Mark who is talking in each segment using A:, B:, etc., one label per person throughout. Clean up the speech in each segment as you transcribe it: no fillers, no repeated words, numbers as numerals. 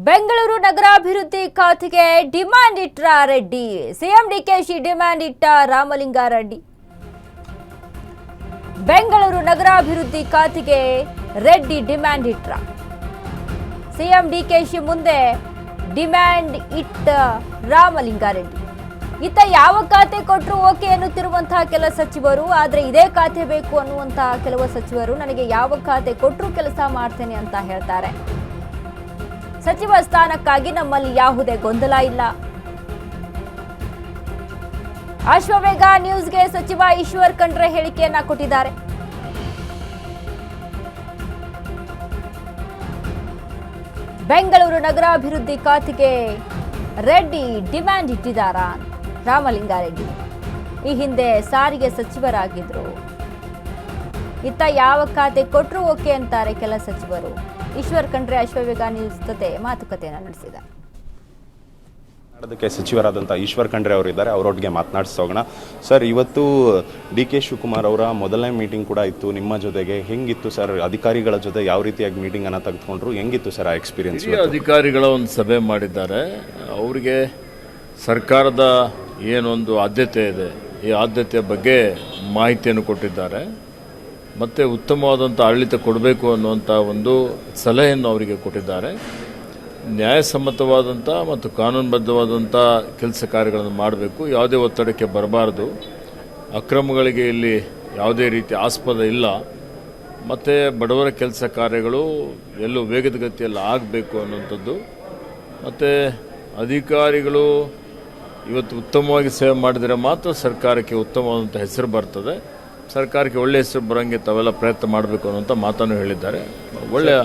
A: ಬೆಂಗಳೂರು ನಗರಾಭಿವೃದ್ಧಿ ಖಾತೆಗೆ ಡಿಮ್ಯಾಂಡ್ ಇಟ್ರ ರೆಡ್ಡಿ. ಸಿಎಂ ಡಿಕೆಶಿ ಡಿಮ್ಯಾಂಡ್ ಇಟ್ಟ ರಾಮಲಿಂಗಾರೆಡ್ಡಿ. ಬೆಂಗಳೂರು ನಗರಾಭಿವೃದ್ಧಿ ಖಾತೆಗೆ ರೆಡ್ಡಿ ಡಿಮ್ಯಾಂಡ್ ಇಟ್ರ. ಸಿಎಂ ಡಿಕೆಶಿ ಮುಂದೆ ಡಿಮ್ಯಾಂಡ್ ಇಟ್ಟ ರಾಮಲಿಂಗಾರೆಡ್ಡಿ. ಇತ್ತ ಯಾವ ಖಾತೆ ಕೊಟ್ಟರು ಓಕೆ ಅನ್ನುತ್ತಿರುವಂತಹ ಕೆಲ ಸಚಿವರು, ಆದರೆ ಇದೇ ಖಾತೆ ಬೇಕು ಅನ್ನುವಂತಹ ಕೆಲವು ಸಚಿವರು ನನಗೆ ಯಾವ ಖಾತೆ ಕೊಟ್ಟರು ಕೆಲಸ ಮಾಡ್ತೇನೆ ಅಂತ ಹೇಳ್ತಾರೆ. ಸಚಿವ ಸ್ಥಾನಕ್ಕಾಗಿ ನಮ್ಮಲ್ಲಿ ಯಾವುದೇ ಗೊಂದಲ ಇಲ್ಲ. ಅಶ್ವವೇಗ ನ್ಯೂಸ್ಗೆ ಸಚಿವ ಈಶ್ವರ್ ಖಂಡ್ರೆ ಹೇಳಿಕೆಯನ್ನ ಕೊಟ್ಟಿದ್ದಾರೆ. ಬೆಂಗಳೂರು ನಗರಾಭಿವೃದ್ಧಿ ಖಾತೆಗೆ ರೆಡ್ಡಿ ಡಿಮ್ಯಾಂಡ್ ಇಟ್ಟಿದ್ದಾರಾ ರಾಮಲಿಂಗಾರೆಡ್ಡಿ. ಈ ಹಿಂದೆ ಸಾರಿಗೆ ಸಚಿವರಾಗಿದ್ರು. ಇತ್ತ ಯಾವ ಖಾತೆ ಕೊಟ್ಟರು ಓಕೆ ಅಂತಾರೆ ಕೆಲ ಸಚಿವರು. ಈಶ್ವರ್ ಖಂಡ್ರೆ ಅಶ್ವವೇಗ ನ್ಯೂಸ್ ಜೊತೆ ಮಾತುಕತೆಯನ್ನು ನಡೆಸಿದ್ದಾರೆ.
B: ಅದಕ್ಕೆ ಸಚಿವರಾದಂಥ ಈಶ್ವರ್ ಖಂಡ್ರೆ ಅವರಿದ್ದಾರೆ, ಅವರೊಟ್ಟಿಗೆ ಮಾತನಾಡಿಸೋಣ. ಸರ್, ಇವತ್ತು ಡಿ ಕೆ ಶಿವಕುಮಾರ್ ಅವರ ಮೊದಲನೇ ಮೀಟಿಂಗ್ ಕೂಡ ಇತ್ತು ನಿಮ್ಮ ಜೊತೆಗೆ. ಹೆಂಗಿತ್ತು ಸರ್? ಅಧಿಕಾರಿಗಳ ಜೊತೆ ಯಾವ ರೀತಿಯಾಗಿ ಮೀಟಿಂಗ್ ಅನ್ನು ತೆಗೆದುಕೊಂಡ್ರು? ಹೆಂಗಿತ್ತು ಸರ್ ಆ ಎಕ್ಸ್ಪೀರಿಯನ್ಸ್?
C: ಅಧಿಕಾರಿಗಳ ಒಂದು ಸಭೆ ಮಾಡಿದ್ದಾರೆ. ಅವರಿಗೆ ಸರ್ಕಾರದ ಏನೊಂದು ಆದ್ಯತೆ ಇದೆ, ಈ ಆದ್ಯತೆಯ ಬಗ್ಗೆ ಮಾಹಿತಿಯನ್ನು ಕೊಟ್ಟಿದ್ದಾರೆ. ಮತ್ತು ಉತ್ತಮವಾದಂಥ ಆಡಳಿತ ಕೊಡಬೇಕು ಅನ್ನುವಂಥ ಒಂದು ಸಲಹೆಯನ್ನು ಅವರಿಗೆ ಕೊಟ್ಟಿದ್ದಾರೆ. ನ್ಯಾಯಸಮ್ಮತವಾದಂಥ ಮತ್ತು ಕಾನೂನುಬದ್ಧವಾದಂಥ ಕೆಲಸ ಕಾರ್ಯಗಳನ್ನು ಮಾಡಬೇಕು, ಯಾವುದೇ ಒತ್ತಡಕ್ಕೆ ಬರಬಾರ್ದು, ಅಕ್ರಮಗಳಿಗೆ ಇಲ್ಲಿ ಯಾವುದೇ ರೀತಿ ಆಸ್ಪದ ಇಲ್ಲ, ಮತ್ತು ಬಡವರ ಕೆಲಸ ಕಾರ್ಯಗಳು ಎಲ್ಲೂ ವೇಗದ ಗತಿಯಲ್ಲಿ ಆಗಬೇಕು ಅನ್ನುವಂಥದ್ದು. ಮತ್ತು ಅಧಿಕಾರಿಗಳು ಇವತ್ತು ಉತ್ತಮವಾಗಿ ಸೇವೆ ಮಾಡಿದರೆ ಮಾತ್ರ ಸರ್ಕಾರಕ್ಕೆ ಉತ್ತಮವಾದಂಥ ಹೆಸರು ಬರ್ತದೆ. ಸರ್ಕಾರಕ್ಕೆ ಒಳ್ಳೆಯ ಹೆಸರು ಬರೋಂಗೆ ತಾವೆಲ್ಲ ಪ್ರಯತ್ನ ಮಾಡಬೇಕು ಅನ್ನೋಂಥ ಮಾತನ್ನು ಹೇಳಿದ್ದಾರೆ. ಒಳ್ಳೆಯ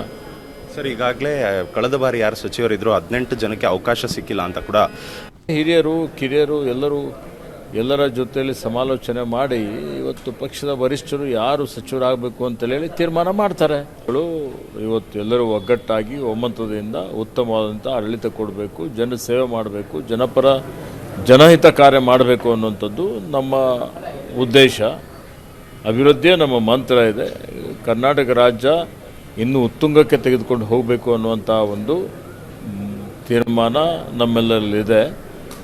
B: ಸರ್, ಈಗಾಗಲೇ ಕಳೆದ ಬಾರಿ ಯಾರು ಸಚಿವರಿದ್ರು 18 ಜನಕ್ಕೆ ಅವಕಾಶ ಸಿಕ್ಕಿಲ್ಲ ಅಂತ ಕೂಡ
C: ಹಿರಿಯರು ಕಿರಿಯರು ಎಲ್ಲರ ಜೊತೆಯಲ್ಲಿ ಸಮಾಲೋಚನೆ ಮಾಡಿ ಇವತ್ತು ಪಕ್ಷದ ವರಿಷ್ಠರು ಯಾರು ಸಚಿವರಾಗಬೇಕು ಅಂತೇಳಿ ತೀರ್ಮಾನ ಮಾಡ್ತಾರೆ. ಇವತ್ತು ಎಲ್ಲರೂ ಒಗ್ಗಟ್ಟಾಗಿ ಒಮ್ಮತದಿಂದ ಉತ್ತಮವಾದಂಥ ಆಡಳಿತ ಕೊಡಬೇಕು, ಜನ ಸೇವೆ ಮಾಡಬೇಕು, ಜನಹಿತ ಕಾರ್ಯ ಮಾಡಬೇಕು ಅನ್ನುವಂಥದ್ದು ನಮ್ಮ ಉದ್ದೇಶ. ಅಭಿವೃದ್ಧಿಯೇ ನಮ್ಮ ಮಂತ್ರ ಇದೆ. ಕರ್ನಾಟಕ ರಾಜ್ಯ ಇನ್ನೂ ಉತ್ತುಂಗಕ್ಕೆ ತೆಗೆದುಕೊಂಡು ಹೋಗಬೇಕು ಅನ್ನುವಂಥ ಒಂದು ತೀರ್ಮಾನ ನಮ್ಮೆಲ್ಲರಲ್ಲಿದೆ.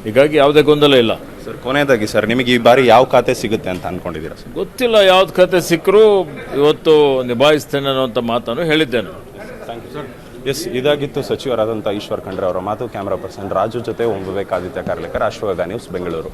C: ಹೀಗಾಗಿ ಯಾವುದೇ ಗೊಂದಲ ಇಲ್ಲ.
B: ಸರ್, ಕೊನೆಯದಾಗಿ ಸರ್, ನಿಮಗೆ ಈ ಬಾರಿ ಯಾವ ಖಾತೆ ಸಿಗುತ್ತೆ ಅಂತ ಅಂದ್ಕೊಂಡಿದ್ದೀರಾ ಸರ್?
C: ಗೊತ್ತಿಲ್ಲ, ಯಾವ್ದು ಖಾತೆ ಸಿಕ್ಕರೂ ಇವತ್ತು ನಿಭಾಯಿಸ್ತೇನೆ ಅನ್ನುವಂಥ ಮಾತನ್ನು ಹೇಳಿದ್ದೇನೆ.
B: Thank you sir. ಎಸ್, ಇದಾಗಿತ್ತು ಸಚಿವರಾದಂಥ ಈಶ್ವರ್ ಖಂಡ್ರೆ ಅವರ ಮಾತು. ಕ್ಯಾಮರಾ ಪರ್ಸನ್ ರಾಜು ಜೊತೆ ಓಂ ವಿವೇಕ್ ಆದಿತ್ಯ ಕಾರ್ಲೇಕರ್, ಅಶ್ವವೇಗ ನ್ಯೂಸ್, ಬೆಂಗಳೂರು.